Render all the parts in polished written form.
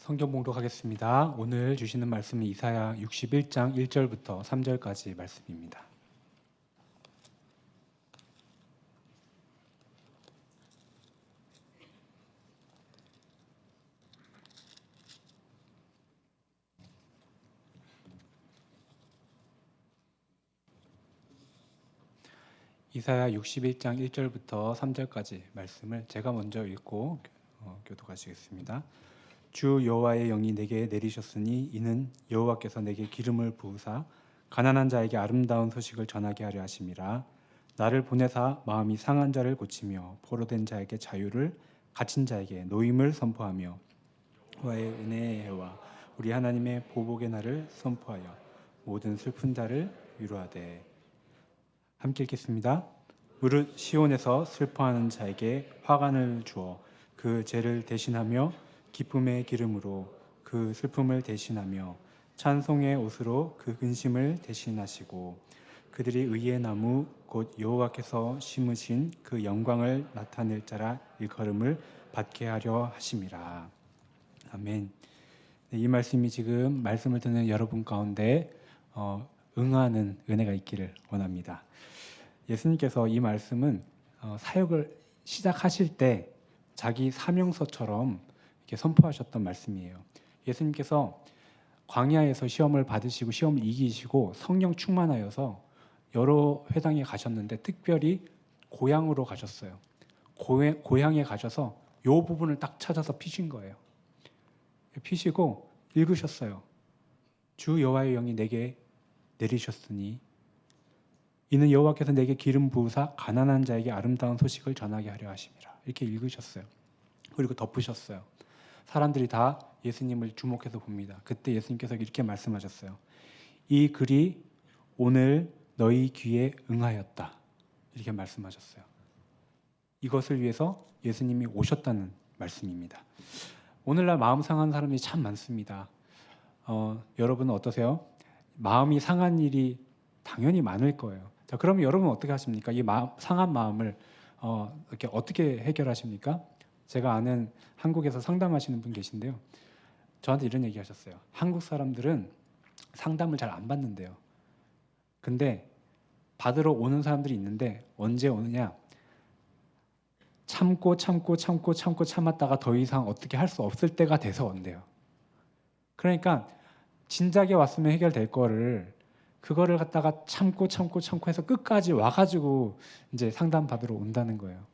성경 봉독하겠습니다. 오늘 주시는 말씀은 이사야 61장 1절부터 3절까지 말씀입니다. 이사야 61장 1절부터 3절까지 말씀을 제가 먼저 읽고 교독하시겠습니다. 주 여호와의 영이 내게 내리셨으니 이는 여호와께서 내게 기름을 부으사 가난한 자에게 아름다운 소식을 전하게 하려 하심이라. 나를 보내사 마음이 상한 자를 고치며 포로된 자에게 자유를, 갇힌 자에게 노임을 선포하며 여호와의 은혜의 해와 우리 하나님의 보복의 날을 선포하여 모든 슬픈 자를 위로하되. 함께 읽겠습니다. 무릇 시온에서 슬퍼하는 자에게 화관을 주어 그 죄를 대신하며 기쁨의 기름으로 그 슬픔을 대신하며 찬송의 옷으로 그 근심을 대신하시고 그들이 의의 나무 곧 여호와께서 심으신 그 영광을 나타낼 자라 일컬음을 받게 하려 하심이라. 아멘. 이 말씀이 지금 말씀을 듣는 여러분 가운데 응하는 은혜가 있기를 원합니다. 예수님께서 이 말씀은 사역을 시작하실 때 자기 사명서처럼 이렇게 선포하셨던 말씀이에요. 예수님께서 광야에서 시험을 받으시고 시험을 이기시고 성령 충만하여서 여러 회당에 가셨는데 특별히 고향으로 가셨어요. 고향에 가셔서 이 부분을 딱 찾아서 피신 거예요. 피시고 읽으셨어요. 주 여호와의 영이 내게 내리셨으니 이는 여호와께서 내게 기름 부으사 가난한 자에게 아름다운 소식을 전하게 하려 하심이라. 이렇게 읽으셨어요. 그리고 덮으셨어요. 사람들이 다 예수님을 주목해서 봅니다. 그때 예수님께서 이렇게 말씀하셨어요. 이 글이 오늘 너희 귀에 응하였다. 이렇게 말씀하셨어요. 이것을 위해서 예수님이 오셨다는 말씀입니다. 오늘날 마음 상한 사람이 참 많습니다. 여러분은 어떠세요? 마음이 상한 일이 당연히 많을 거예요. 자, 그러면 여러분은 어떻게 하십니까? 이 상한 마음을 이렇게 어떻게 해결하십니까? 제가 아는 한국에서 상담하시는 분 계신데요. 저한테 이런 얘기 하셨어요. 한국 사람들은 상담을 잘 안 받는데요. 근데 받으러 오는 사람들이 있는데 언제 오느냐? 참았다가 더 이상 어떻게 할 수 없을 때가 돼서 온대요. 그러니까 진작에 왔으면 해결될 거를 그거를 갖다가 참고 해서 끝까지 와가지고 이제 상담 받으러 온다는 거예요.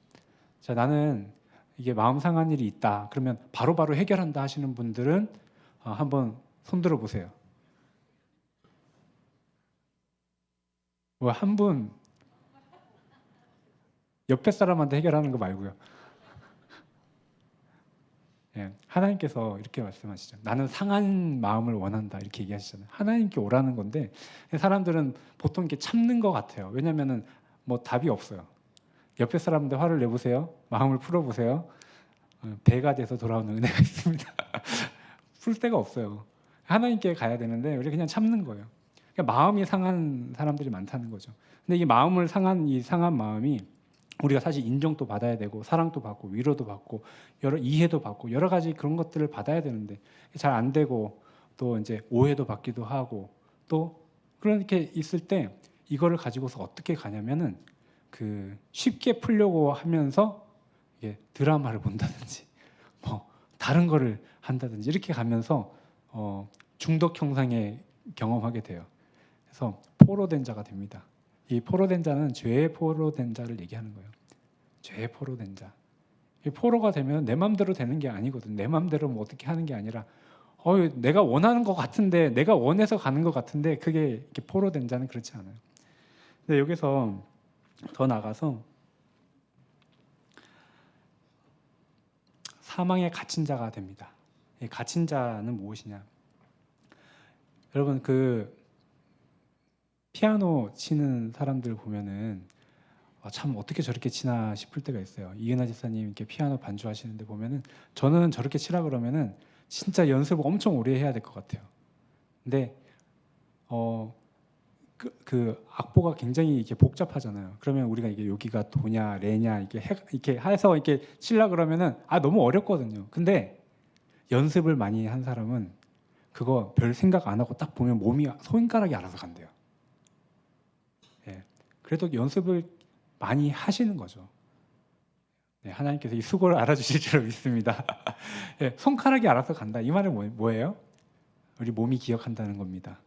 자, 나는 이게 마음 상한 일이 있다. 그러면 바로바로 해결한다 하시는 분들은 한번 손들어 보세요. 뭐 한 분 옆에 사람한테 해결하는 거 말고요. 예, 하나님께서 이렇게 말씀하시죠. 나는 상한 마음을 원한다. 이렇게 얘기하시잖아요. 하나님께 오라는 건데 사람들은 보통 이렇게 참는 것 같아요. 왜냐하면은 뭐 답이 없어요. 옆에 사람한테 화를 내보세요. 마음을 풀어보세요. 배가 돼서 돌아오는 은혜가 있습니다. 풀 데가 없어요. 하나님께 가야 되는데 우리 그냥 참는 거예요. 그러니까 마음이 상한 사람들이 많다는 거죠. 근데 이 마음을 이 상한 마음이 우리가 사실 인정도 받아야 되고 사랑도 받고 위로도 받고 이해도 받고 여러 가지 그런 것들을 받아야 되는데 잘 안 되고 또 이제 오해도 받기도 하고 또 그렇게 있을 때 이거를 가지고서 어떻게 가냐면은 그 쉽게 풀려고 하면서 이게 드라마를 본다든지 뭐 다른 거를 한다든지 이렇게 가면서 중독 형상에 경험하게 돼요. 그래서 포로된 자가 됩니다. 이 포로된 자는 죄의 포로된 자를 얘기하는 거예요. 죄의 포로된 자. 이 포로가 되면 내 맘대로 되는 게 아니거든. 내 맘대로 뭐 어떻게 하는 게 아니라 내가 원하는 것 같은데 내가 원해서 가는 것 같은데 그게 이렇게 포로된 자는 그렇지 않아요. 근데 여기서 더 나가서 사망에 갇힌 자가 됩니다. 이 갇힌 자는 무엇이냐? 여러분 피아노 치는 사람들 보면은 참 어떻게 저렇게 치나 싶을 때가 있어요. 이은하 집사님 이렇게 피아노 반주하시는데 보면은 저는 저렇게 치라 그러면은 진짜 연습을 엄청 오래 해야 될 것 같아요. 근데 그 악보가 굉장히 이렇게 복잡하잖아요. 그러면 우리가 이게 여기가 도냐 레냐 이렇게 해서 이렇게 치려 그러면은 너무 어렵거든요. 근데 연습을 많이 한 사람은 그거 별 생각 안 하고 딱 보면 몸이 손가락이 알아서 간대요. 예. 그래도 연습을 많이 하시는 거죠. 네, 하나님께서 이 수고를 알아주실 줄 믿습니다. 예, 손가락이 알아서 간다. 이 말은 뭐예요? 우리 몸이 기억한다는 겁니다.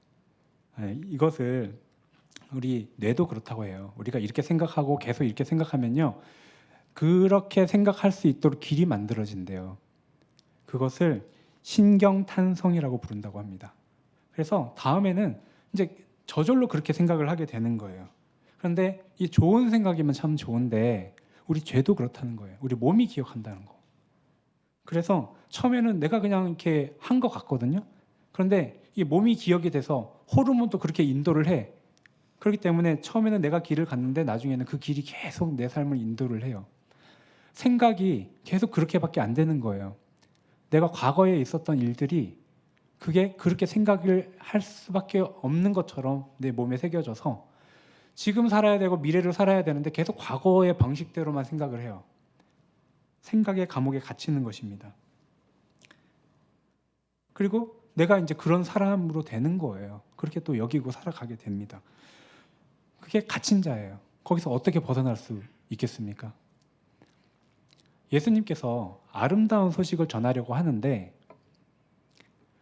예, 이것을 우리 뇌도 그렇다고 해요. 우리가 이렇게 생각하고 계속 이렇게 생각하면요, 그렇게 생각할 수 있도록 길이 만들어진대요. 그것을 신경탄성이라고 부른다고 합니다. 그래서 다음에는 이제 저절로 그렇게 생각을 하게 되는 거예요. 그런데 이 좋은 생각이면 참 좋은데 우리 죄도 그렇다는 거예요. 우리 몸이 기억한다는 거. 그래서 처음에는 내가 그냥 이렇게 한 것 같거든요. 그런데 이 몸이 기억이 돼서 호르몬도 그렇게 인도를 해. 그렇기 때문에 처음에는 내가 길을 갔는데 나중에는 그 길이 계속 내 삶을 인도를 해요. 생각이 계속 그렇게밖에 안 되는 거예요. 내가 과거에 있었던 일들이 그게 그렇게 생각을 할 수밖에 없는 것처럼 내 몸에 새겨져서 지금 살아야 되고 미래를 살아야 되는데 계속 과거의 방식대로만 생각을 해요. 생각의 감옥에 갇히는 것입니다. 그리고 내가 이제 그런 사람으로 되는 거예요. 그렇게 또 여기고 살아가게 됩니다. 그게 갇힌 자예요. 거기서 어떻게 벗어날 수 있겠습니까? 예수님께서 아름다운 소식을 전하려고 하는데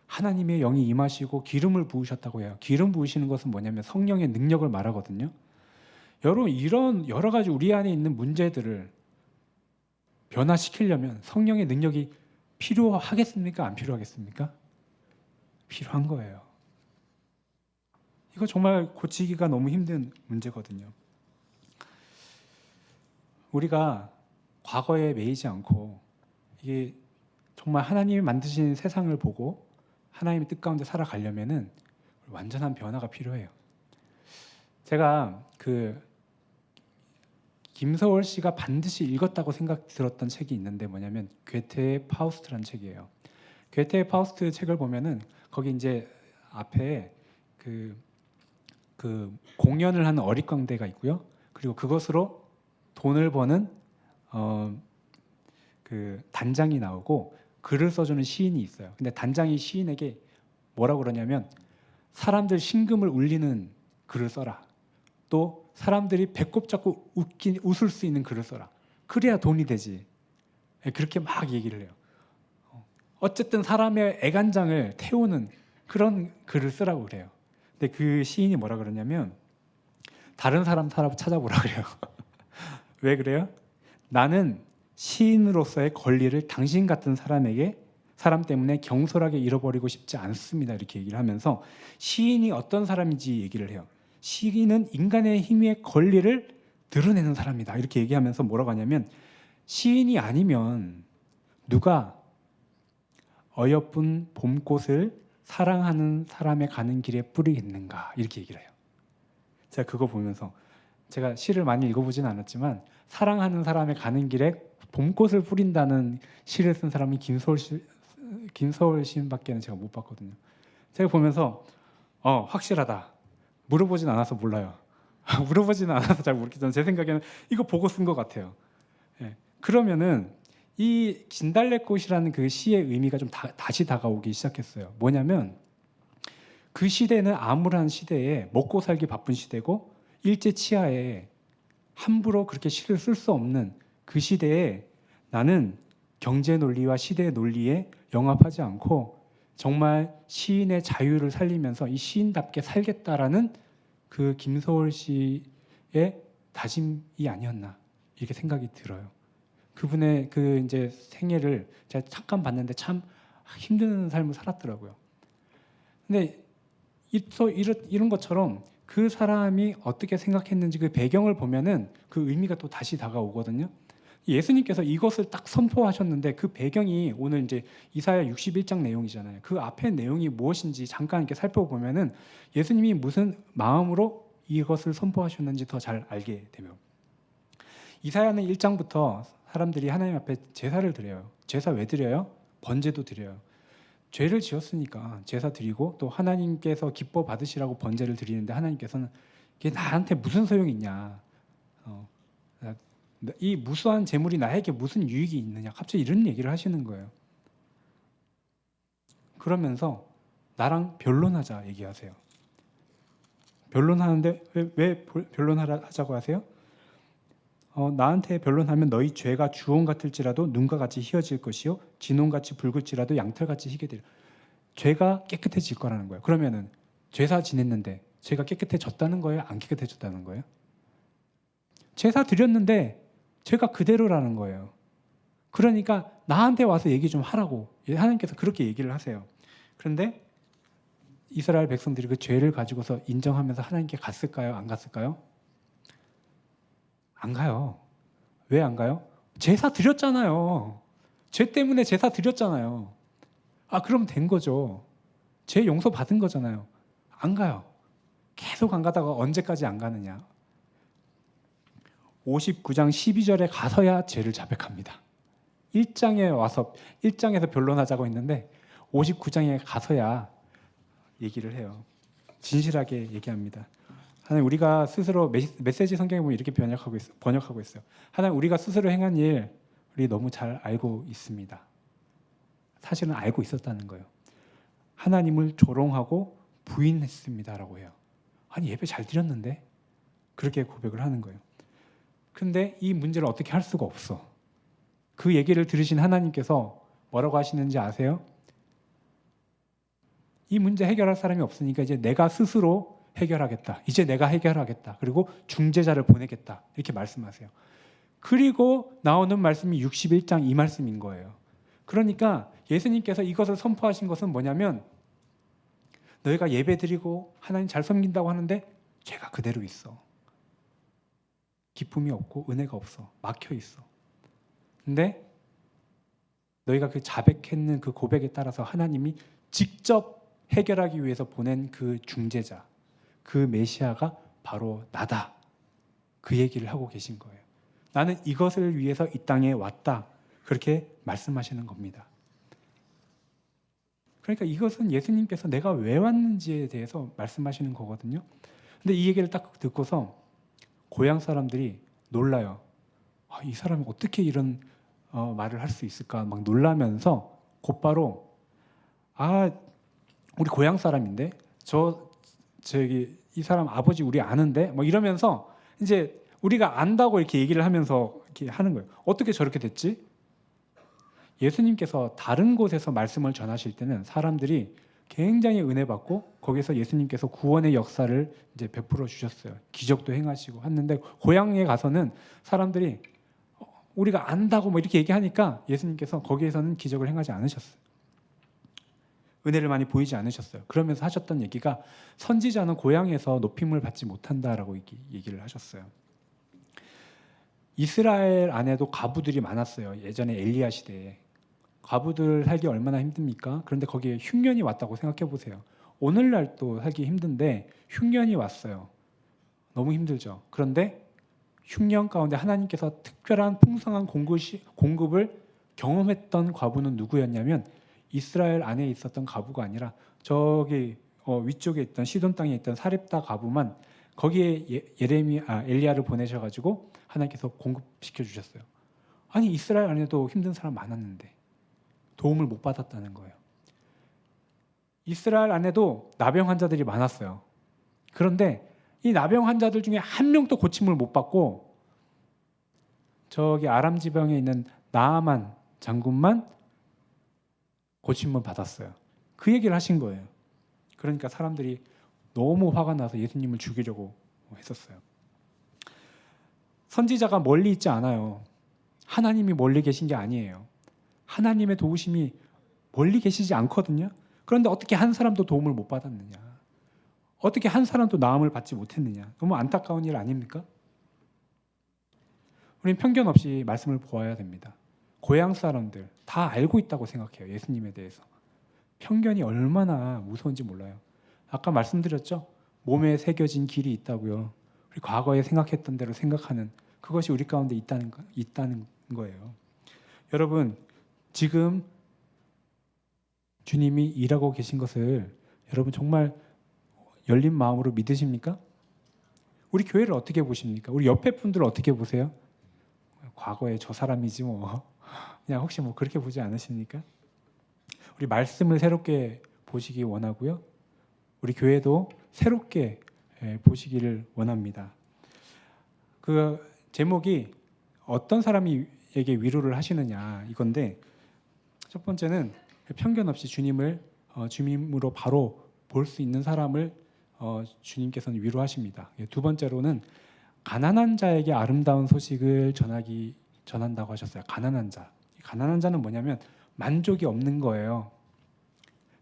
하나님의 영이 임하시고 기름을 부으셨다고 해요. 기름 부으시는 것은 뭐냐면 성령의 능력을 말하거든요. 여러분, 이런 여러 가지 우리 안에 있는 문제들을 변화시키려면 성령의 능력이 필요하겠습니까? 안 필요하겠습니까? 필요한 거예요. 이거 정말 고치기가 너무 힘든 문제거든요. 우리가 과거에 매이지 않고 이게 정말 하나님이 만드신 세상을 보고 하나님의 뜻 가운데 살아가려면은 완전한 변화가 필요해요. 제가 김서월 씨가 반드시 읽었다고 생각 들었던 책이 있는데 뭐냐면 괴테의 파우스트라는 책이에요. 괴테의 파우스트 책을 보면은 거기 이제 앞에 그 공연을 하는 어릿광대가 있고요. 그리고 그것으로 돈을 버는 그 단장이 나오고 글을 써주는 시인이 있어요. 근데 단장이 시인에게 뭐라고 그러냐면 사람들 심금을 울리는 글을 써라. 또 사람들이 배꼽 잡고 웃을 수 있는 글을 써라. 그래야 돈이 되지. 그렇게 막 얘기를 해요. 어쨌든 사람의 애간장을 태우는 그런 글을 쓰라고 그래요. 근데 그 시인이 뭐라 그러냐면 다른 사람 찾아보라 그래요. 왜 그래요? 나는 시인으로서의 권리를 당신 같은 사람 때문에 경솔하게 잃어버리고 싶지 않습니다. 이렇게 얘기를 하면서 시인이 어떤 사람인지 얘기를 해요. 시인은 인간의 힘의 권리를 드러내는 사람이다. 이렇게 얘기하면서 뭐라고 하냐면 시인이 아니면 누가 어여쁜 봄꽃을 사랑하는 사람의 가는 길에 뿌리겠는가 이렇게 얘기를 해요. 제가 그거 보면서 제가 시를 많이 읽어보진 않았지만 사랑하는 사람의 가는 길에 봄꽃을 뿌린다는 시를 쓴 사람이 김서월 시인밖에는 제가 못 봤거든요. 제가 보면서 확실하다. 물어보진 않아서 몰라요. 물어보지는 않아서 잘 모르겠지만 제 생각에는 이거 보고 쓴 것 같아요. 예. 그러면은 이 진달래꽃이라는 그 시의 의미가 좀 다시 다가오기 시작했어요. 뭐냐면 그 시대는 암울한 시대에 먹고 살기 바쁜 시대고 일제 치하에 함부로 그렇게 시를 쓸 수 없는 그 시대에 나는 경제 논리와 시대의 논리에 영합하지 않고 정말 시인의 자유를 살리면서 이 시인답게 살겠다라는 그 김서월 씨의 다짐이 아니었나 이렇게 생각이 들어요. 그분의 그 이제 생애를 제가 잠깐 봤는데 참 힘든 삶을 살았더라고요. 근데 이런 것처럼 그 사람이 어떻게 생각했는지 그 배경을 보면은 그 의미가 또 다시 다가오거든요. 예수님께서 이것을 딱 선포하셨는데 그 배경이 오늘 이제 이사야 61장 내용이잖아요. 그 앞에 내용이 무엇인지 잠깐 이렇게 살펴보면은 예수님이 무슨 마음으로 이것을 선포하셨는지 더 잘 알게 되며 이사야는 1장부터 사람들이 하나님 앞에 제사를 드려요. 제사 왜 드려요? 번제도 드려요. 죄를 지었으니까 제사 드리고 또 하나님께서 기뻐 받으시라고 번제를 드리는데 하나님께서는 이게 나한테 무슨 소용이 있냐. 이 무수한 재물이 나에게 무슨 유익이 있느냐. 갑자기 이런 얘기를 하시는 거예요. 그러면서 나랑 변론하자 얘기하세요. 변론하는데 왜 변론하자고 하세요? 나한테 변론하면 너희 죄가 주홍 같을지라도 눈과 같이 희어질 것이요 진홍같이 붉을지라도 양털같이 희게 되리라. 죄가 깨끗해질 거라는 거예요. 그러면은 제사 지냈는데 죄가 깨끗해졌다는 거예요? 안 깨끗해졌다는 거예요? 제사 드렸는데 죄가 그대로라는 거예요. 그러니까 나한테 와서 얘기 좀 하라고 하나님께서 그렇게 얘기를 하세요. 그런데 이스라엘 백성들이 그 죄를 가지고서 인정하면서 하나님께 갔을까요? 안 갔을까요? 안 가요. 왜 안 가요? 제사 드렸잖아요. 죄 때문에 제사 드렸잖아요. 그럼 된 거죠. 죄 용서 받은 거잖아요. 안 가요. 계속 안 가다가 언제까지 안 가느냐. 59장 12절에 가서야 죄를 자백합니다. 1장에서 변론하자고 했는데 59장에 가서야 얘기를 해요. 진실하게 얘기합니다. 하나님, 우리가 스스로 메시지 성경에 보면 이렇게 번역하고 있어요. 하나님, 우리가 스스로 행한 일 우리 너무 잘 알고 있습니다. 사실은 알고 있었다는 거예요. 하나님을 조롱하고 부인했습니다라고 해요. 아니, 예배 잘 드렸는데? 그렇게 고백을 하는 거예요. 근데 이 문제를 어떻게 할 수가 없어. 그 얘기를 들으신 하나님께서 뭐라고 하시는지 아세요? 이 문제 해결할 사람이 없으니까 이제 내가 스스로 해결하겠다. 이제 내가 해결하겠다. 그리고 중재자를 보내겠다. 이렇게 말씀하세요. 그리고 나오는 말씀이 61장 이 말씀인 거예요. 그러니까 예수님께서 이것을 선포하신 것은 뭐냐면 너희가 예배드리고 하나님 잘 섬긴다고 하는데 죄가 그대로 있어. 기쁨이 없고 은혜가 없어. 막혀 있어. 근데 너희가 그 자백했는 그 고백에 따라서 하나님이 직접 해결하기 위해서 보낸 그 중재자, 그 메시아가 바로 나다. 그 얘기를 하고 계신 거예요. 나는 이것을 위해서 이 땅에 왔다. 그렇게 말씀하시는 겁니다. 그러니까 이것은 예수님께서 내가 왜 왔는지에 대해서 말씀하시는 거거든요. 근데 이 얘기를 딱 듣고서 고향 사람들이 놀라요. 이 사람이 어떻게 이런 말을 할 수 있을까 막 놀라면서 곧바로 우리 고향 사람인데 이 사람 아버지 우리 아는데 뭐 이러면서 이제 우리가 안다고 이렇게 얘기를 하면서 이렇게 하는 거예요. 어떻게 저렇게 됐지? 예수님께서 다른 곳에서 말씀을 전하실 때는 사람들이 굉장히 은혜 받고 거기서 예수님께서 구원의 역사를 이제 베풀어 주셨어요. 기적도 행하시고 했는데 고향에 가서는 사람들이 우리가 안다고 뭐 이렇게 얘기하니까 예수님께서 거기에서는 기적을 행하지 않으셨어요. 은혜를 많이 보이지 않으셨어요. 그러면서 하셨던 얘기가 선지자는 고향에서 높임을 받지 못한다라고 얘기를 하셨어요. 이스라엘 안에도 과부들이 많았어요. 예전에 엘리야 시대에. 과부들 살기 얼마나 힘듭니까? 그런데 거기에 흉년이 왔다고 생각해 보세요. 오늘날도 살기 힘든데 흉년이 왔어요. 너무 힘들죠. 그런데 흉년 가운데 하나님께서 특별한 풍성한 공급을 경험했던 과부는 누구였냐면 이스라엘 안에 있었던 과부가 아니라 저기 위쪽에 있던 시돈 땅에 있던 사렙다 과부만 거기에 엘리야를 보내셔가지고 하나님께서 공급시켜 주셨어요. 아니 이스라엘 안에도 힘든 사람 많았는데 도움을 못 받았다는 거예요. 이스라엘 안에도 나병 환자들이 많았어요. 그런데 이 나병 환자들 중에 한 명도 고침을 못 받고 저기 아람 지방에 있는 나아만 장군만 고침을 받았어요. 그 얘기를 하신 거예요. 그러니까 사람들이 너무 화가 나서 예수님을 죽이려고 했었어요. 선지자가 멀리 있지 않아요. 하나님이 멀리 계신 게 아니에요. 하나님의 도우심이 멀리 계시지 않거든요. 그런데 어떻게 한 사람도 도움을 못 받았느냐? 어떻게 한 사람도 나음을 받지 못했느냐? 너무 안타까운 일 아닙니까? 우리는 편견 없이 말씀을 보아야 됩니다. 고향 사람들 다 알고 있다고 생각해요. 예수님에 대해서. 편견이 얼마나 무서운지 몰라요. 아까 말씀드렸죠? 몸에 새겨진 길이 있다고요. 우리 과거에 생각했던 대로 생각하는 그것이 우리 가운데 있다는 거예요. 여러분, 지금 주님이 일하고 계신 것을 여러분 정말 열린 마음으로 믿으십니까? 우리 교회를 어떻게 보십니까? 우리 옆에 분들을 어떻게 보세요? 과거에 저 사람이지 뭐. 그냥 혹시 뭐 그렇게 보지 않으십니까? 우리 말씀을 새롭게 보시기 원하고요. 우리 교회도 새롭게 보시기를 원합니다. 그 제목이 어떤 사람에게 위로를 하시느냐 이건데, 첫 번째는 편견 없이 주님을 주님으로 바로 볼 수 있는 사람을 주님께서는 위로하십니다. 두 번째로는 가난한 자에게 아름다운 소식을 전한다고 하셨어요. 가난한 자. 가난한 자는 뭐냐면 만족이 없는 거예요.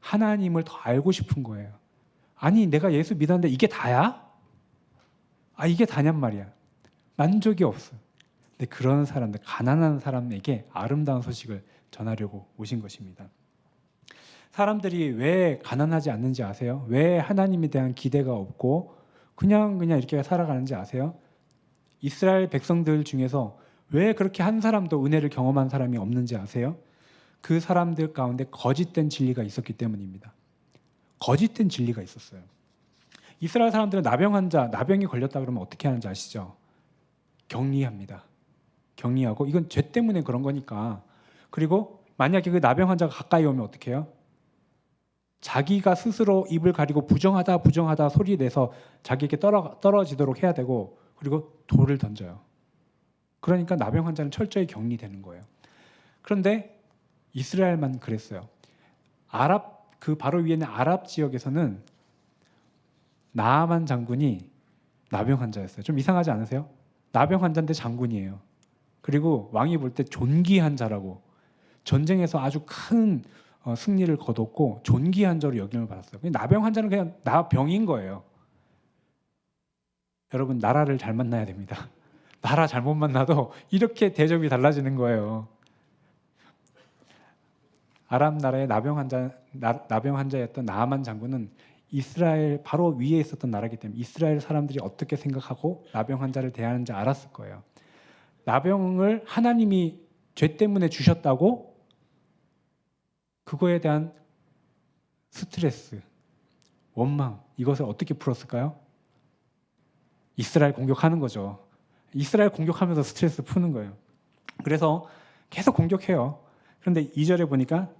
하나님을 더 알고 싶은 거예요. 아니, 내가 예수 믿었는데 이게 다야? 이게 다냔 말이야. 만족이 없어. 근데 그런 사람들, 가난한 사람에게 아름다운 소식을 전하려고 오신 것입니다. 사람들이 왜 가난하지 않는지 아세요? 왜 하나님에 대한 기대가 없고 그냥 이렇게 살아가는지 아세요? 이스라엘 백성들 중에서 왜 그렇게 한 사람도 은혜를 경험한 사람이 없는지 아세요? 그 사람들 가운데 거짓된 진리가 있었기 때문입니다. 거짓된 진리가 있었어요. 이스라엘 사람들은 나병이 걸렸다 그러면 어떻게 하는지 아시죠? 격리합니다. 격리하고, 이건 죄 때문에 그런 거니까. 그리고 만약에 그 나병 환자가 가까이 오면 어떻게 해요? 자기가 스스로 입을 가리고 부정하다 소리 내서 자기에게 떨어지도록 해야 되고, 그리고 돌을 던져요. 그러니까 나병 환자는 철저히 격리되는 거예요. 그런데 이스라엘만 그랬어요. 그 바로 위에 있는 아랍 지역에서는 나아만 장군이 나병 환자였어요. 좀 이상하지 않으세요? 나병 환자인데 장군이에요. 그리고 왕이 볼 때 존귀한 자라고, 전쟁에서 아주 큰 승리를 거뒀고 존귀한 자로 여김을 받았어요. 나병 환자는 그냥 나병인 거예요. 여러분, 나라를 잘 만나야 됩니다. 나라 잘못 만나도 이렇게 대접이 달라지는 거예요. 아랍 나라의 나병 환자였던 나아만 장군은 이스라엘 바로 위에 있었던 나라이기 때문에 이스라엘 사람들이 어떻게 생각하고 나병 환자를 대하는지 알았을 거예요. 나병을 하나님이 죄 때문에 주셨다고 그거에 대한 스트레스, 원망, 이것을 어떻게 풀었을까요? 이스라엘 공격하는 거죠. 이스라엘 공격하면서 스트레스 푸는 거예요. 그래서 계속 공격해요. 그런데 2절에 보니까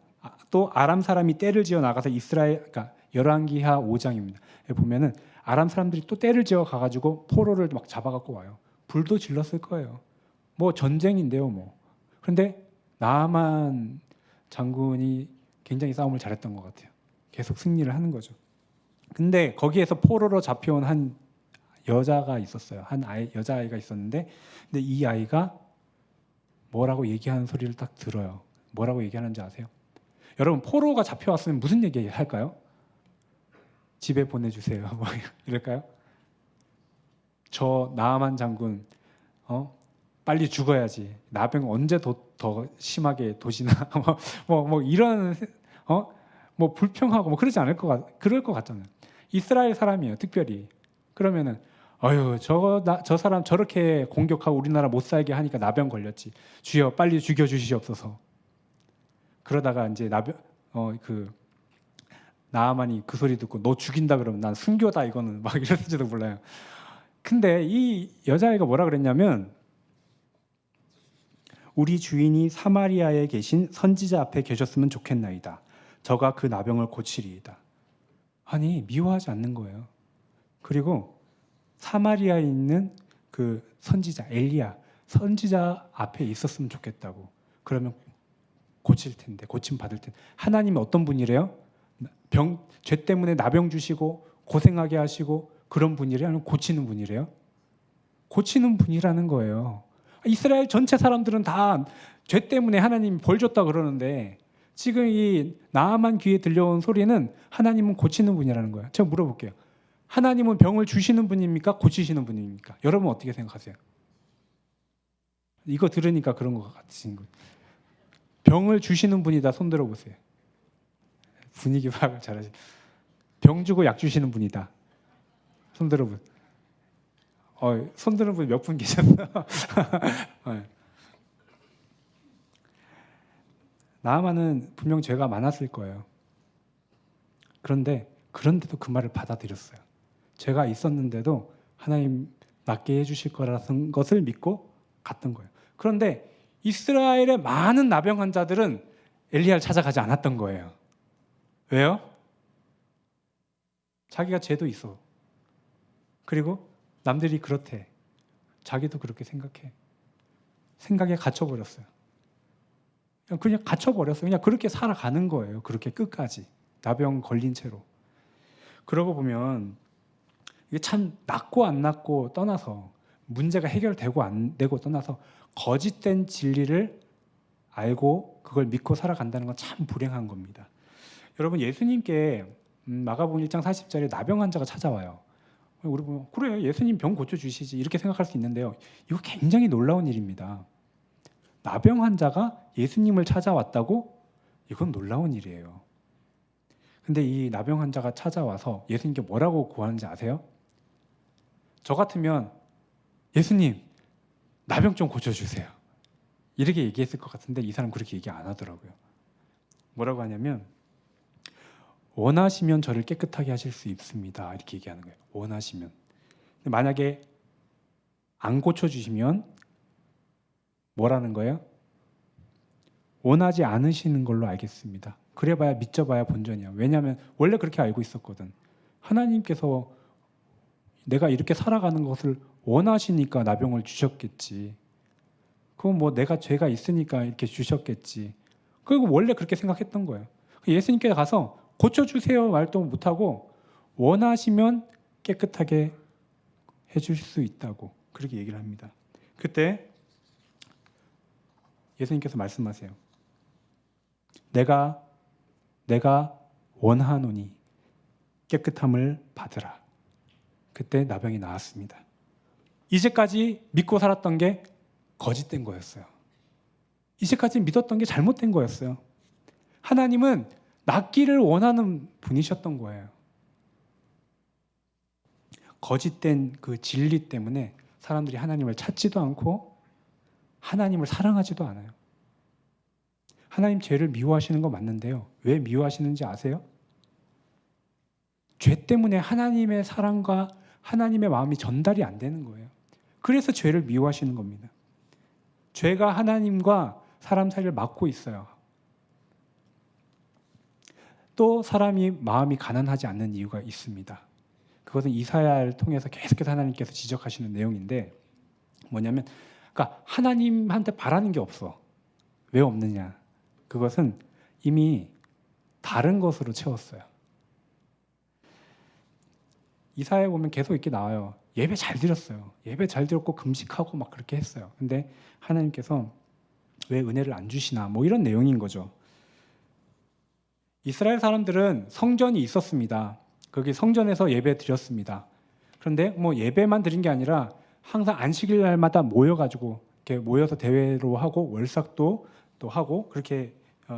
또 아람 사람이 떼를 지어 나가서 그러니까 열왕기하 5장입니다. 보면은 아람 사람들이 또 떼를 지어 가가지고 포로를 막 잡아갖고 와요. 불도 질렀을 거예요. 뭐 전쟁인데요, 뭐. 그런데 나아만 장군이 굉장히 싸움을 잘했던 것 같아요. 계속 승리를 하는 거죠. 근데 거기에서 포로로 잡혀온 한 여자가 있었어요. 여자아이가 있었는데, 근데 이 아이가 뭐라고 얘기하는 소리를 딱 들어요. 뭐라고 얘기하는지 아세요? 여러분, 포로가 잡혀왔으면 무슨 얘기 할까요? 집에 보내주세요. 뭐 이럴까요? 저 나아만 장군 빨리 죽어야지. 나병 언제 더 심하게 도시나 뭐 이런 뭐 불평하고 뭐 그러지 않을 그럴 것 같잖아요. 이스라엘 사람이에요, 특별히. 그러면은 저 사람 저렇게 공격하고 우리나라 못 살게 하니까 나병 걸렸지. 주여 빨리 죽여 주시옵소서. 그러다가 이제 나아만이 그 소리 듣고 너 죽인다 그러면 난 순교다 이거는 막 이랬을지도 몰라요. 근데 이 여자아이가 뭐라 그랬냐면, 우리 주인이 사마리아에 계신 선지자 앞에 계셨으면 좋겠나이다. 저가 그 나병을 고치리이다. 아니, 미워하지 않는 거예요. 그리고 사마리아에 있는 그 선지자 엘리야, 선지자 앞에 있었으면 좋겠다고. 그러면 고칠 텐데, 고침 받을 텐데. 하나님이 어떤 분이래요? 죄 때문에 나병 주시고 고생하게 하시고 그런 분이래요? 아니면 고치는 분이래요? 고치는 분이라는 거예요. 이스라엘 전체 사람들은 다 죄 때문에 하나님이 벌 줬다 그러는데, 지금 이 나아만 귀에 들려온 소리는 하나님은 고치는 분이라는 거예요. 제가 물어볼게요. 하나님은 병을 주시는 분입니까? 고치시는 분입니까? 여러분 어떻게 생각하세요? 이거 들으니까 그런 것 같으신 거예요. 병을 주시는 분이다. 손 들어보세요. 분위기 파악을 잘하시. 병 주고 약 주시는 분이다. 손 들어보세요. 손 드는 분 몇 분 계셨나? 나아만은 분명 죄가 많았을 거예요. 그런데도 그 말을 받아들였어요. 죄가 있었는데도 하나님 낫게 해주실 거라는 것을 믿고 갔던 거예요. 그런데 이스라엘의 많은 나병 환자들은 엘리야를 찾아가지 않았던 거예요. 왜요? 자기가 죄도 있어. 그리고 남들이 그렇대. 자기도 그렇게 생각해. 생각에 갇혀버렸어요. 그냥 갇혀버렸어요. 그냥 그렇게 살아가는 거예요. 그렇게 끝까지. 나병 걸린 채로. 그러고 보면 이게 참 낫고 안 낫고 떠나서, 문제가 해결되고 안 되고 떠나서 거짓된 진리를 알고 그걸 믿고 살아간다는 건 참 불행한 겁니다. 여러분, 예수님께 마가복음 1장 40절에 나병 환자가 찾아와요. 우리 보면 그래, 예수님 병 고쳐주시지 이렇게 생각할 수 있는데요, 이거 굉장히 놀라운 일입니다. 나병 환자가 예수님을 찾아왔다고? 이건 놀라운 일이에요. 근데 이 나병 환자가 찾아와서 예수님께 뭐라고 구하는지 아세요? 저 같으면 예수님, 나병 좀 고쳐주세요, 이렇게 얘기했을 것 같은데 이 사람 그렇게 얘기 안 하더라고요. 뭐라고 하냐면, 원하시면 저를 깨끗하게 하실 수 있습니다, 이렇게 얘기하는 거예요. 원하시면. 만약에 안 고쳐주시면 뭐라는 거예요? 원하지 않으시는 걸로 알겠습니다. 그래봐야 믿져봐야 본전이야. 왜냐하면 원래 그렇게 알고 있었거든. 하나님께서 내가 이렇게 살아가는 것을 원하시니까 나병을 주셨겠지. 그건 뭐 내가 죄가 있으니까 이렇게 주셨겠지. 그리고 원래 그렇게 생각했던 거예요. 예수님께 가서 고쳐주세요 말도 못하고 원하시면 깨끗하게 해줄 수 있다고 그렇게 얘기를 합니다. 그때 예수님께서 말씀하세요. 내가 원하노니 깨끗함을 받으라. 그때 나병이 나았습니다. 이제까지 믿고 살았던 게 거짓된 거였어요. 이제까지 믿었던 게 잘못된 거였어요. 하나님은 낫기를 원하는 분이셨던 거예요. 거짓된 그 진리 때문에 사람들이 하나님을 찾지도 않고 하나님을 사랑하지도 않아요. 하나님 죄를 미워하시는 거 맞는데요, 왜 미워하시는지 아세요? 죄 때문에 하나님의 사랑과 하나님의 마음이 전달이 안 되는 거예요. 그래서 죄를 미워하시는 겁니다. 죄가 하나님과 사람 사이를 막고 있어요. 또 사람이 마음이 가난하지 않는 이유가 있습니다. 그것은 이사야를 통해서 계속해서 하나님께서 지적하시는 내용인데, 뭐냐면, 그러니까 하나님한테 바라는 게 없어. 왜 없느냐? 그것은 이미 다른 것으로 채웠어요. 이사야에 보면 계속 이렇게 나와요. 예배 잘 드렸어요. 예배 잘 드렸고 금식하고 막 그렇게 했어요. 근데 하나님께서 왜 은혜를 안 주시나, 뭐 이런 내용인 거죠. 이스라엘 사람들은 성전이 있었습니다. 거기 성전에서 예배 드렸습니다. 그런데 뭐 예배만 드린 게 아니라 항상 안식일 날마다 모여가지고 이렇게 모여서 대회로 하고 월삭도 또 하고 그렇게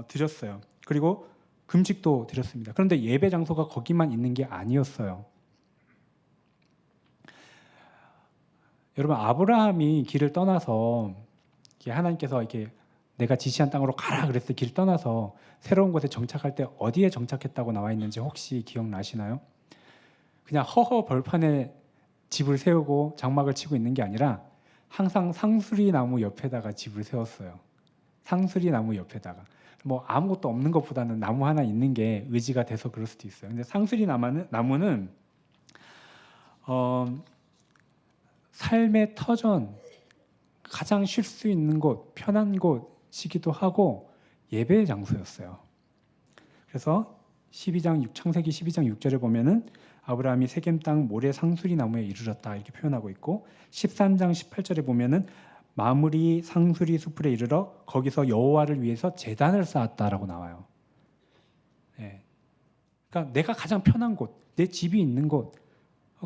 드렸어요. 그리고 금식도 드렸습니다. 그런데 예배 장소가 거기만 있는 게 아니었어요. 여러분, 아브라함이 길을 떠나서 하나님께서 이렇게 내가 지시한 땅으로 가라 그랬을 때 길 떠나서 새로운 곳에 정착할 때 어디에 정착했다고 나와 있는지 혹시 기억나시나요? 그냥 허허 벌판에 집을 세우고 장막을 치고 있는 게 아니라 항상 상수리 나무 옆에다가 집을 세웠어요. 상수리 나무 옆에다가. 뭐 아무것도 없는 것보다는 나무 하나 있는 게 의지가 돼서 그럴 수도 있어요. 근데 상수리 나무는 삶의 터전, 가장 쉴 수 있는 곳, 편한 곳이기도 하고 예배의 장소였어요. 그래서 창세기 12장 6절에 보면은 아브라함이 세겜 땅 모래 상수리 나무에 이르렀다 이렇게 표현하고 있고, 13장 18절에 보면은 마므리 상수리 숲에 이르러 거기서 여호와를 위해서 제단을 쌓았다라고 나와요. 네. 그러니까 내가 가장 편한 곳, 내 집이 있는 곳,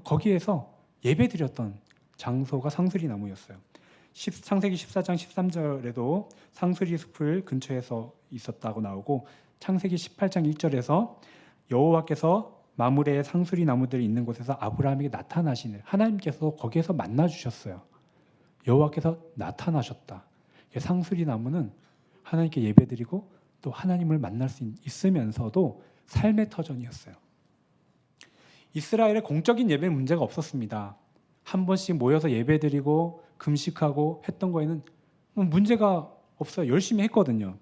거기에서 예배드렸던 장소가 상수리 나무였어요. 창세기 14장 13절에도 상수리 숲을 근처에서 있었다고 나오고, 창세기 18장 1절에서 여호와께서 마므레의 상수리 나무들이 있는 곳에서 아브라함에게 나타나시는, 하나님께서 거기에서 만나 주셨어요. 여호와께서 나타나셨다. 상수리 나무는 하나님께 예배드리고 또 하나님을 만날 수 있으면서도 삶의 터전이었어요. 이스라엘의 공적인 예배는 문제가 없었습니다. 한 번씩 모여서 예배드리고 금식하고 했던 거에는 문제가 없어요. 열심히 했거든요.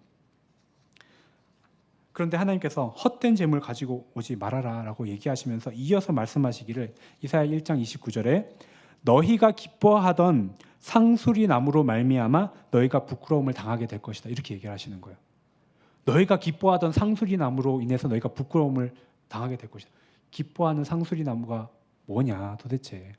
그런데 하나님께서 헛된 재물 가지고 오지 말아라라고 얘기하시면서 이어서 말씀하시기를 이사야 1장 29절에 너희가 기뻐하던 상수리 나무로 말미암아 너희가 부끄러움을 당하게 될 것이다. 이렇게 얘기를 하시는 거예요. 너희가 기뻐하던 상수리 나무로 인해서 너희가 부끄러움을 당하게 될 것이다. 기뻐하는 상수리 나무가 뭐냐 도대체.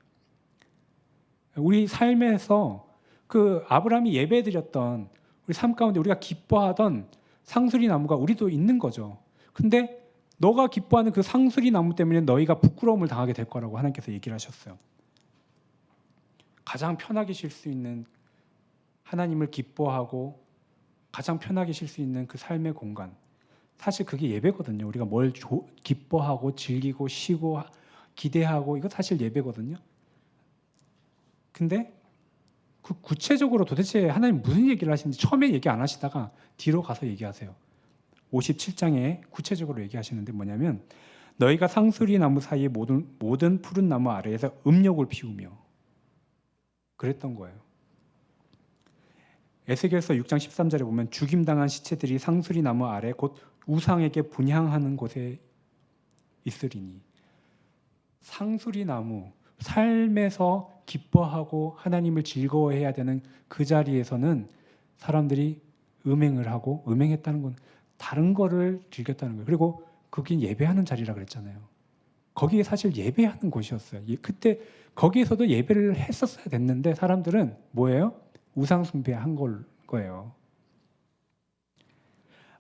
우리 삶에서 그 아브라함이 예배드렸던 우리 삶 가운데 우리가 기뻐하던 상수리 나무가 우리도 있는 거죠. 근데 너가 기뻐하는 그 상수리 나무 때문에 너희가 부끄러움을 당하게 될 거라고 하나님께서 얘기를 하셨어요. 가장 편하게 쉴 수 있는, 하나님을 기뻐하고 가장 편하게 쉴 수 있는 그 삶의 공간, 사실 그게 예배거든요. 우리가 뭘 기뻐하고 즐기고 쉬고 기대하고, 이거 사실 예배거든요. 근데 그 구체적으로 도대체 하나님 무슨 얘기를 하시는지 처음에 얘기 안 하시다가 뒤로 가서 얘기하세요. 57장에 구체적으로 얘기하시는데 뭐냐면 너희가 상수리 나무 사이의 모든 푸른 나무 아래에서 음욕을 피우며, 그랬던 거예요. 에스겔서 6장 13절에 보면 죽임당한 시체들이 상수리 나무 아래 곧 우상에게 분향하는 곳에 있으리니, 상수리 나무, 삶에서 기뻐하고 하나님을 즐거워해야 되는 그 자리에서는 사람들이 음행을 하고, 음행했다는 건 다른 거를 즐겼다는 거예요. 그리고 거긴 예배하는 자리라 그랬잖아요. 거기에 사실 예배하는 곳이었어요. 그때 거기에서도 예배를 했었어야 됐는데 사람들은 뭐예요? 우상 숭배한 거예요.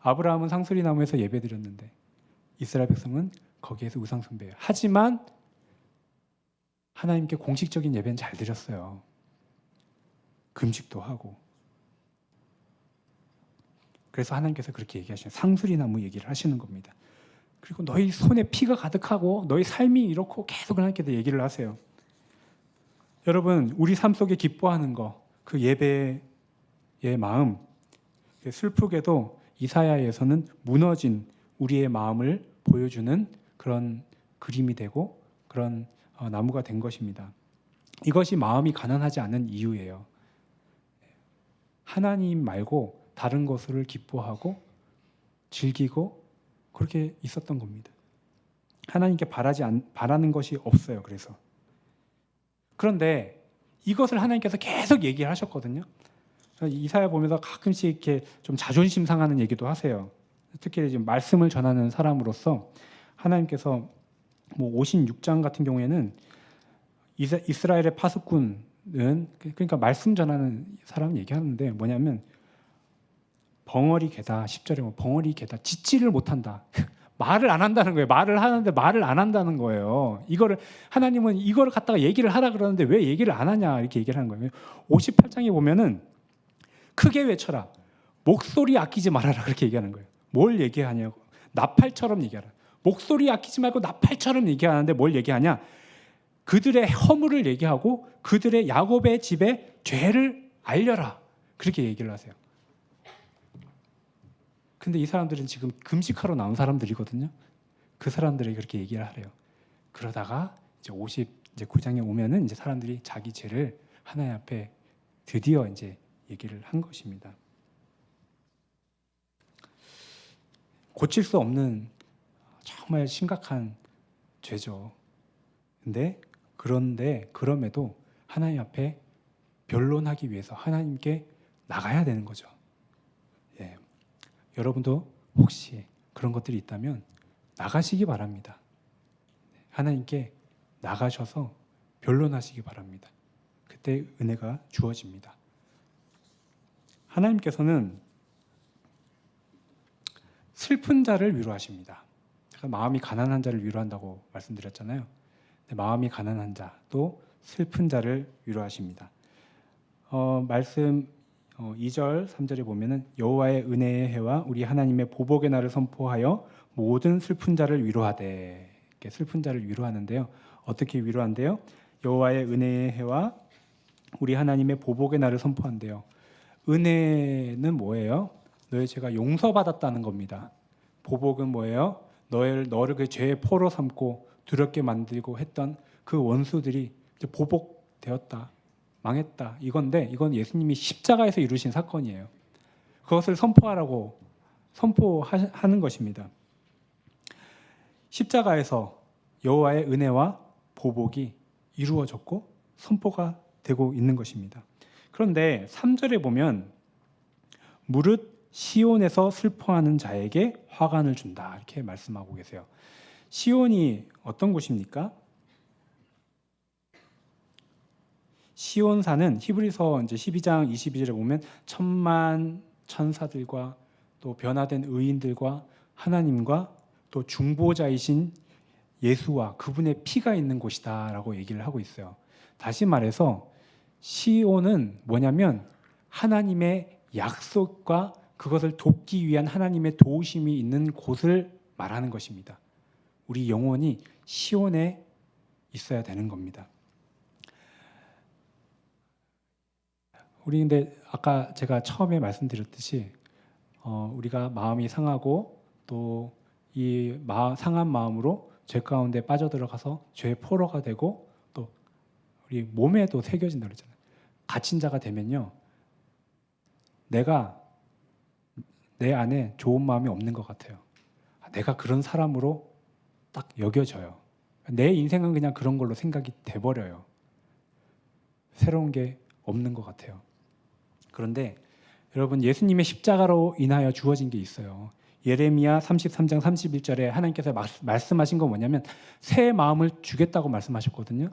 아브라함은 상수리 나무에서 예배드렸는데 이스라엘 백성은 거기에서 우상 숭배해요. 하지만 하나님께 공식적인 예배는 잘 드렸어요. 금식도 하고. 그래서 하나님께서 그렇게 얘기하시는, 상수리 나무 얘기를 하시는 겁니다. 그리고 너희 손에 피가 가득하고 너희 삶이 이렇고 계속 하나님께서 얘기를 하세요. 여러분, 우리 삶 속에 기뻐하는 거, 그 예배의 마음, 슬프게도 이사야에서는 무너진 우리의 마음을 보여주는 그런 그림이 되고 그런 나무가 된 것입니다. 이것이 마음이 가난하지 않은 이유예요. 하나님 말고 다른 것을 기뻐하고 즐기고 그렇게 있었던 겁니다. 하나님께 바라는 것이 없어요. 그런데 이것을 하나님께서 계속 얘기를 하셨거든요. 이사야 보면서 가끔씩 이렇게 좀 자존심 상하는 얘기도 하세요. 특히 지금 말씀을 전하는 사람으로서 하나님께서 뭐 56장 같은 경우에는 이스라엘의 파수꾼은, 그러니까 말씀 전하는 사람 얘기하는데 뭐냐면 벙어리 개다. 10절에 뭐 벙어리 개다. 짓지를 못한다. 말을 안 한다는 거예요. 말을 하는데 말을 안 한다는 거예요. 하나님은 이거를 갖다가 얘기를 하라 그러는데 왜 얘기를 안 하냐 이렇게 얘기를 하는 거예요. 58장에 보면은 크게 외쳐라. 목소리 아끼지 말아라 그렇게 얘기하는 거예요. 뭘 얘기하냐고. 나팔처럼 얘기하라. 목소리 아끼지 말고 나팔처럼 얘기하는데 뭘 얘기하냐? 그들의 허물을 얘기하고 그들의 야곱의 집에 죄를 알려라. 그렇게 얘기를 하세요. 근데 이 사람들은 지금 금식하러 나온 사람들이거든요. 그 사람들에게 그렇게 얘기를 하래요. 그러다가 이제 59장에 오면은 이제 사람들이 자기 죄를 하나님 앞에 드디어 이제 얘기를 한 것입니다. 고칠 수 없는 정말 심각한 죄죠. 그런데 그럼에도 하나님 앞에 변론하기 위해서 하나님께 나가야 되는 거죠. 예. 여러분도 혹시 그런 것들이 있다면 나가시기 바랍니다. 하나님께 나가셔서 변론하시기 바랍니다. 그때 은혜가 주어집니다. 하나님께서는 슬픈 자를 위로하십니다. 제가 마음이 가난한 자를 위로한다고 말씀드렸잖아요. 마음이 가난한 자, 또 슬픈 자를 위로하십니다. 말씀 2절, 3절에 보면은 여호와의 은혜의 해와 우리 하나님의 보복의 날을 선포하여 모든 슬픈 자를 위로하되, 이렇게 슬픈 자를 위로하는데요. 어떻게 위로한대요? 여호와의 은혜의 해와 우리 하나님의 보복의 날을 선포한대요. 은혜는 뭐예요? 너의 죄가 용서받았다는 겁니다. 보복은 뭐예요? 너를 그 죄의 포로 삼고 두렵게 만들고 했던 그 원수들이 이제 보복되었다. 망했다. 이건 예수님이 십자가에서 이루신 사건이에요. 그것을 선포하라고 선포하는 것입니다. 십자가에서 여호와의 은혜와 보복이 이루어졌고 선포가 되고 있는 것입니다. 그런데 3절에 보면 무릇 시온에서 슬퍼하는 자에게 화관을 준다 이렇게 말씀하고 계세요. 시온이 어떤 곳입니까? 시온산은 히브리서 이제 12장 22절에 보면 천만 천사들과 또 변화된 의인들과 하나님과 또 중보자이신 예수와 그분의 피가 있는 곳이다라고 얘기를 하고 있어요. 다시 말해서 시온은 뭐냐면 하나님의 약속과 그것을 돕기 위한 하나님의 도우심이 있는 곳을 말하는 것입니다. 우리 영혼이 시온에 있어야 되는 겁니다. 우리 근데 아까 제가 처음에 말씀드렸듯이 우리가 마음이 상하고 또 이 상한 마음으로 죄 가운데 빠져들어가서 죄의 포로가 되고 또 우리 몸에도 새겨진다 그러잖아요. 갇힌 자가 되면요, 내가 내 안에 좋은 마음이 없는 것 같아요. 내가 그런 사람으로 딱 여겨져요. 내 인생은 그냥 그런 걸로 생각이 돼버려요. 새로운 게 없는 것 같아요. 그런데 여러분, 예수님의 십자가로 인하여 주어진 게 있어요. 예레미야 33장 31절에 하나님께서 말씀하신 건 뭐냐면 새 마음을 주겠다고 말씀하셨거든요.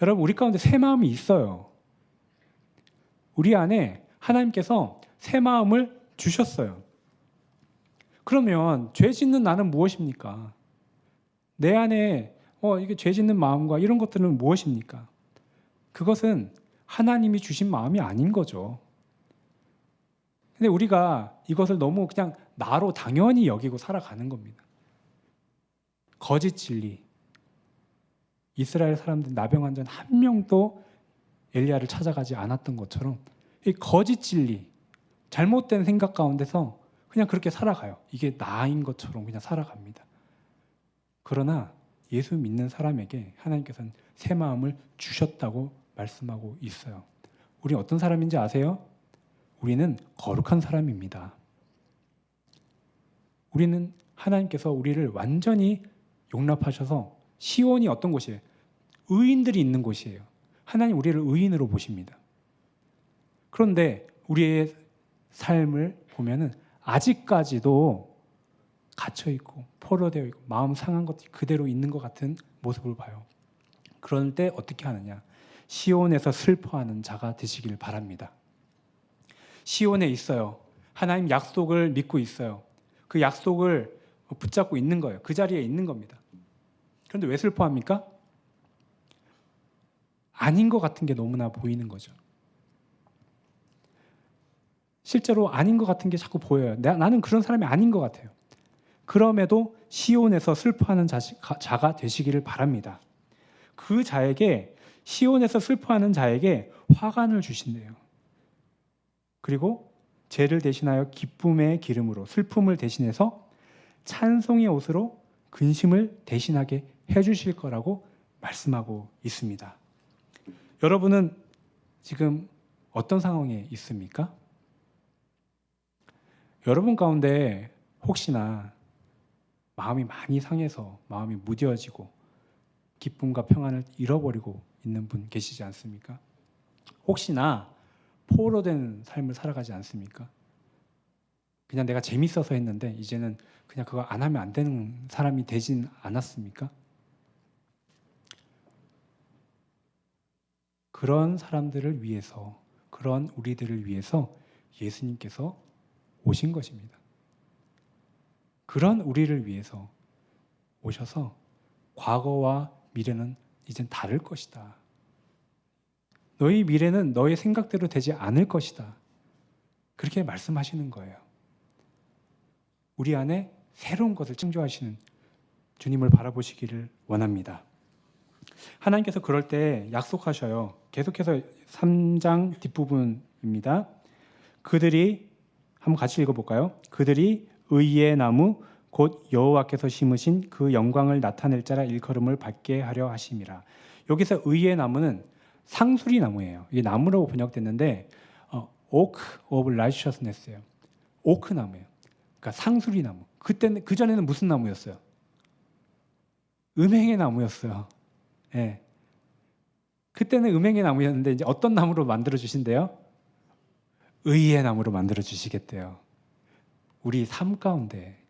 여러분, 우리 가운데 새 마음이 있어요. 우리 안에 하나님께서 새 마음을 주셨어요. 그러면 죄 짓는 나는 무엇입니까? 내 안에 이게 죄 짓는 마음과 이런 것들은 무엇입니까? 그것은 하나님이 주신 마음이 아닌 거죠. 근데 우리가 이것을 너무 그냥 나로 당연히 여기고 살아가는 겁니다. 거짓 진리. 이스라엘 사람들 나병 환자 한 명도 엘리야를 찾아가지 않았던 것처럼 이 거짓 진리, 잘못된 생각 가운데서 그냥 그렇게 살아가요. 이게 나인 것처럼 그냥 살아갑니다. 그러나 예수 믿는 사람에게 하나님께서는 새 마음을 주셨다고 말씀하고 있어요. 우리 어떤 사람인지 아세요? 우리는 거룩한 사람입니다. 우리는 하나님께서 우리를 완전히 용납하셔서 시온이 어떤 곳이에요? 의인들이 있는 곳이에요. 하나님 우리를 의인으로 보십니다. 그런데 우리의 삶을 보면은 아직까지도 갇혀 있고 포로되어 있고 마음 상한 것들이 그대로 있는 것 같은 모습을 봐요. 그럴 때 어떻게 하느냐? 시온에서 슬퍼하는 자가 되시길 바랍니다. 시온에 있어요. 하나님 약속을 믿고 있어요. 그 약속을 붙잡고 있는 거예요. 그 자리에 있는 겁니다. 그런데 왜 슬퍼합니까? 아닌 것 같은 게 너무나 보이는 거죠. 실제로 아닌 것 같은 게 자꾸 보여요. 나는 그런 사람이 아닌 것 같아요. 그럼에도 시온에서 슬퍼하는 자가 되시기를 바랍니다. 그 자에게, 시온에서 슬퍼하는 자에게 화관을 주신대요. 그리고 죄를 대신하여 기쁨의 기름으로, 슬픔을 대신해서 찬송의 옷으로 근심을 대신하게 해주실 거라고 말씀하고 있습니다. 여러분은 지금 어떤 상황에 있습니까? 여러분 가운데 혹시나 마음이 많이 상해서 마음이 무뎌지고 기쁨과 평안을 잃어버리고 있는 분 계시지 않습니까? 혹시나 포로된 삶을 살아가지 않습니까? 그냥 내가 재밌어서 했는데 이제는 그냥 그거 안 하면 안 되는 사람이 되진 않았습니까? 그런 사람들을 위해서, 그런 우리들을 위해서 예수님께서 오신 것입니다. 그런 우리를 위해서 오셔서 과거와 미래는 이젠 다를 것이다. 너희 미래는 너의 생각대로 되지 않을 것이다. 그렇게 말씀하시는 거예요. 우리 안에 새로운 것을 창조하시는 주님을 바라보시기를 원합니다. 하나님께서 그럴 때 약속하셔요. 계속해서 3장 뒷부분입니다. 그들이, 한번 같이 읽어볼까요? 그들이 의의 나무 곧 여호와께서 심으신 그 영광을 나타낼 자라 일컬음을 받게 하려 하심이라. 여기서 의의 나무는 상수리 나무예요. 이게 나무라고 번역됐는데 Oak of Righteousness예요. 오크 나무예요. 그러니까 상수리 나무. 그때는 그 전에는 무슨 나무였어요? 음행의 나무였어요. 예. 그때는 음행의 나무였는데 이제 어떤 나무로 만들어 주신대요? 의의 나무로 만들어 주시겠대요. 우리 삶 가운데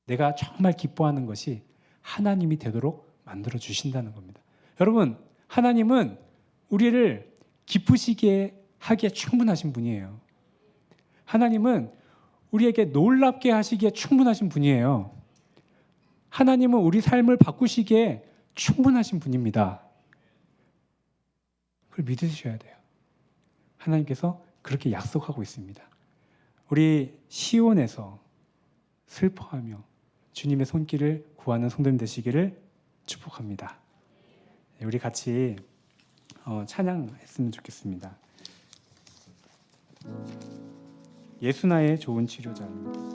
내가 정말 기뻐하는 것이 하나님이 되도록 만들어 주신다는 겁니다. 여러분, 하나님은 우리를 기쁘시게 하기에 충분하신 분이에요. 하나님은 우리에게 놀랍게 하시기에 충분하신 분이에요. 하나님은 우리 삶을 바꾸시기에 충분하신 분입니다. 그걸 믿으셔야 돼요. 하나님께서 그렇게 약속하고 있습니다. 우리 시온에서 슬퍼하며 주님의 손길을 구하는 성도님 되시기를 축복합니다. 우리 같이 찬양했으면 좋겠습니다. 예수나의 좋은 치료자입니다.